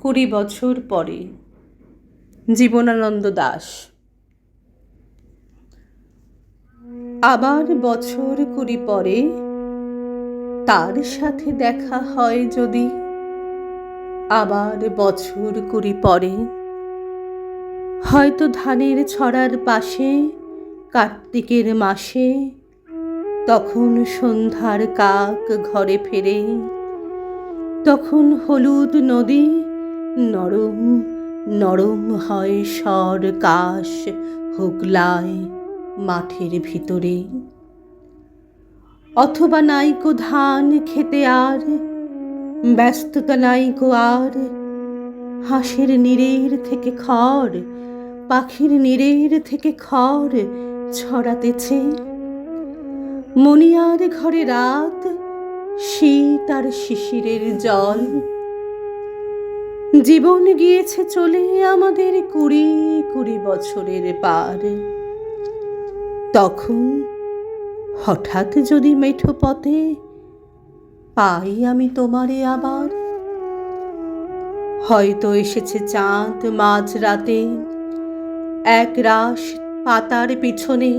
20 বছর পরে। জীবনানন্দ দাশ। আবার বছর 20 পরে তার সাথে দেখা হয় যদি, আবার বছর 20 পরে হয়তো ধানের ছড়ার পাশে কার্তিকের মাসে, তখন সন্ধ্যার কাক ঘরে ফেরে, তখন হলুদ নদী নরম নরম হয় স্বর কাশ হুগলায় মাঠের ভিতরে। অথবা নাইকো ধান খেতে আর ব্যস্ততা নাইকো আর, হাঁসের নীড়ের থেকে খড় পাখির নীড়ের থেকে খড় ছড়াতেছে। মণিয়ার ঘরে রাত, শীত আর শিশিরের জল। জীবন গিয়েছে চলে আমাদের 20 বছরের পার। তখন হঠাৎ যদি মেঠো পথে পাই আমি তোমারে আবার, হয়তো এসেছে চাঁদ মাঝ রাতে এক রাশ পাতার পিছনে,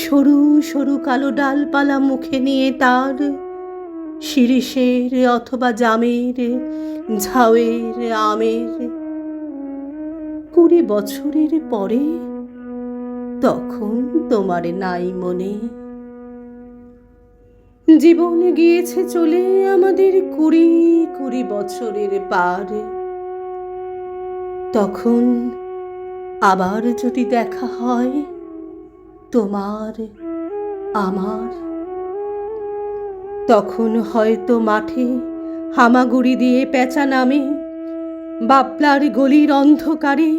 সরু সরু কালো ডালপালা মুখে নিয়ে তার, শিরিষের অথবা জামের ঝাউয়ের আমের। 20 বছরের পরে তখন তোমার নাই মনে। জীবন গিয়েছে চলে আমাদের 20 বছরের পার। তখন আবার যদি দেখা হয় তোমার আমার, তখন হয়তো মাঠে হামাগুড়ি দিয়ে পেঁচা নামে, বাবলার গলির অন্ধকারে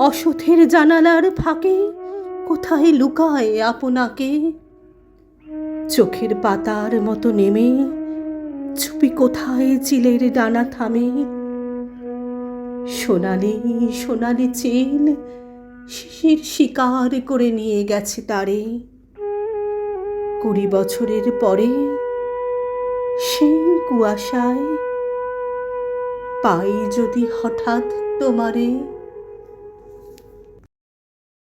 অসথের জানালার ফাঁকে কোথায় লুকায় আপনাকে। চোখের পাতার মতো নেমে চুপি কোথায় চিলের ডানা থামে। সোনালি সোনালি চিল শিশির শিকার করে নিয়ে গেছে তারে। 20 বছরের পরে সেই কুয়াশায় পাই যদি হঠাৎ তোমারে।